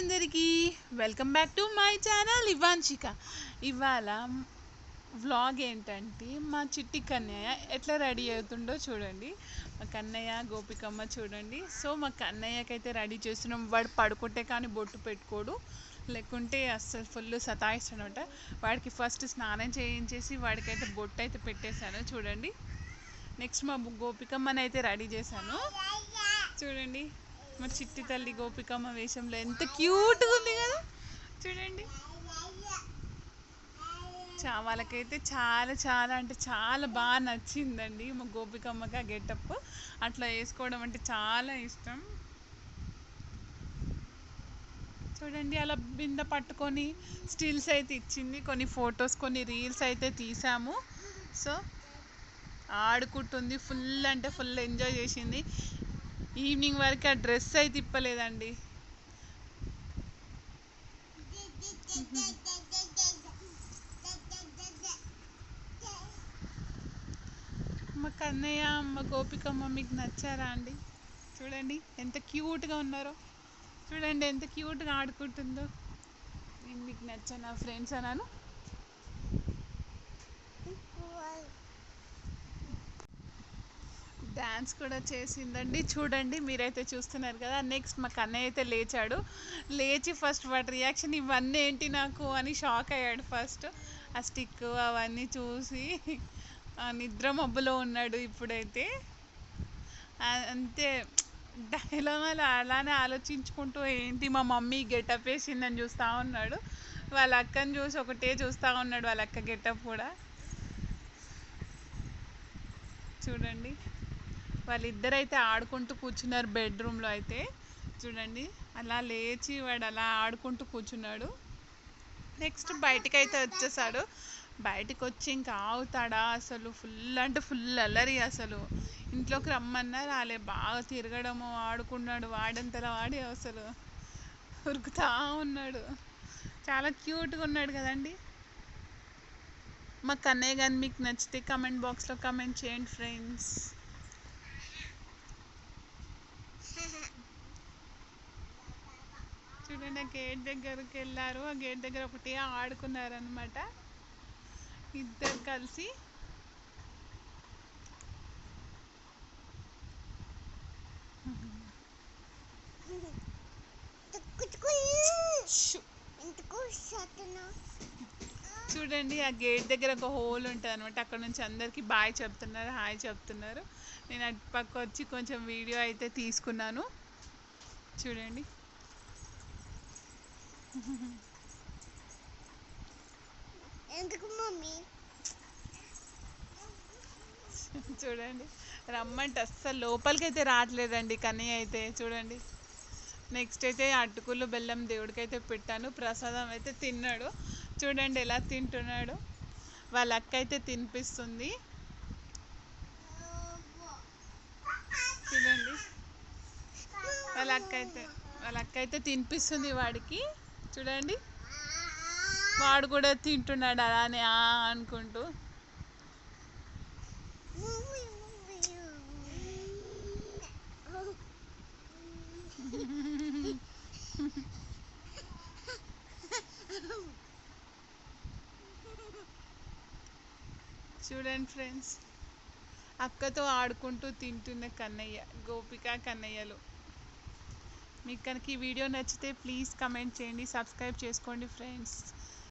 అందరికీ welcome back to my channel Ivanshika. ఇవాళ vlog ఏంటంటే మా చిట్టి కన్నయ్య ఎట్లా రెడీ అవుతుండో చూడండి. మా కన్నయ్య గోపికమ్మ చూడండి. సో మా కన్నయ్యకైతే రెడీ చేస్తున్నాం. వాడు పడుకుంటే కానీ బొట్టు పెట్టుకోడు, లేకుంటే అస్సలు ఫుల్ సతాయిస్తాడనమాట. వాడికి ఫస్ట్ స్నానం చేయించేసి వాడికైతే బొట్టు అయితే పెట్టేశాను చూడండి. నెక్స్ట్ మా గోపికమ్మని అయితే రెడీ చేశాను చూడండి. మా చిట్టి తల్లి గోపికమ్మ వేషంలో ఎంత క్యూట్గా ఉంది కదా చూడండి. వాళ్ళకైతే చాలా చాలా అంటే చాలా బాగా నచ్చిందండి మా గోపికమ్మకి ఆ గెటప్. అట్లా వేసుకోవడం అంటే చాలా ఇష్టం. చూడండి అలా బింద పట్టుకొని స్టిల్స్ అయితే ఇచ్చింది, కొన్ని ఫొటోస్ కొన్ని రీల్స్ అయితే తీసాము. సో ఆడుకుంటుంది, ఫుల్ అంటే ఫుల్ ఎంజాయ్ చేసింది. ఈవినింగ్ వరకు ఆ డ్రెస్ అయితే ఇప్పలేదండి. మా కన్నయ్య మా గోపికమ్మ మీకు నచ్చారా అండి? చూడండి ఎంత క్యూట్గా ఉన్నారో, చూడండి ఎంత క్యూట్గా ఆడుకుంటుందో. నేను మీకు నచ్చాను ఫ్రెండ్స్ అన్నాను. డ్యాన్స్ కూడా చేసిందండి చూడండి, మీరైతే చూస్తున్నారు కదా. నెక్స్ట్ మా కన్నయ్య అయితే లేచాడు. లేచి ఫస్ట్ వాటి రియాక్షన్ ఇవన్నీ ఏంటి నాకు అని షాక్ అయ్యాడు. ఫస్ట్ ఆ స్టిక్ అవన్నీ చూసి నిద్ర మబ్బులో ఉన్నాడు. ఇప్పుడైతే అంతే డైలామాలు అలానే ఆలోచించుకుంటూ ఏంటి మా మమ్మీ గెటప్ వేసిందని చూస్తూ ఉన్నాడు. వాళ్ళ అక్కని చూసి ఒకటే చూస్తూ ఉన్నాడు, వాళ్ళ అక్క గెటప్ కూడా చూడండి. వాళ్ళిద్దరైతే ఆడుకుంటూ కూర్చున్నారు బెడ్రూమ్లో అయితే చూడండి. అలా లేచి వాడు అలా ఆడుకుంటూ కూర్చున్నాడు. నెక్స్ట్ బయటికి అయితే వచ్చేసాడు. బయటకు వచ్చి ఇంకా ఆగుతాడా అసలు, ఫుల్ అంటే ఫుల్ అల్లరి. అసలు ఇంట్లోకి రమ్మన్నా రాలే, బాగా తిరగడము ఆడుకున్నాడు. వాడంతలా వాడి అసలు ఉరుకుతా ఉన్నాడు. చాలా క్యూట్గా ఉన్నాడు కదండి. మా కన్నయ్య కానీ మీకు నచ్చితే కమెంట్ బాక్స్లో కమెంట్ చేయండి ఫ్రెండ్స్. చూడండి ఆ గేట్ దగ్గరికి వెళ్ళారు. ఆ గేట్ దగ్గర ఒకటి ఆడుకున్నారు అనమాట ఇద్దరు కలిసి. చూడండి ఆ గేట్ దగ్గర ఒక హోల్ ఉంటుంది అనమాట, అక్కడ నుంచి అందరికీ బాయ్ చెప్తున్నారు, హాయ్ చెప్తున్నారు. నేను అటు పక్క వచ్చి కొంచెం వీడియో అయితే తీసుకున్నాను చూడండి. చూడండి రమ్మంటే అస్సలు లోపలికి అయితే రావట్లేదండి కన్నయ్య అయితే చూడండి. నెక్స్ట్ అయితే అటుకులు బెల్లం దేవుడికి అయితే పెట్టాను, ప్రసాదం అయితే తిన్నాడు. చూడండి ఎలా తింటున్నాడు. వాళ్ళ అక్క అయితే తినిపిస్తుంది చూడండి. వాళ్ళ అక్క అయితే తినిపిస్తుంది వాడికి చూడండి. వాడు కూడా తింటున్నాడు అలానే అనుకుంటూ. చూడండి ఫ్రెండ్స్, అక్కతో ఆడుకుంటూ తింటున్న కన్నయ్య, గోపిక కన్నయ్యలు. మీకు కనుక ఈ వీడియో నచ్చితే ప్లీజ్ కమెంట్ చేయండి, సబ్స్క్రైబ్ చేసుకోండి ఫ్రెండ్స్.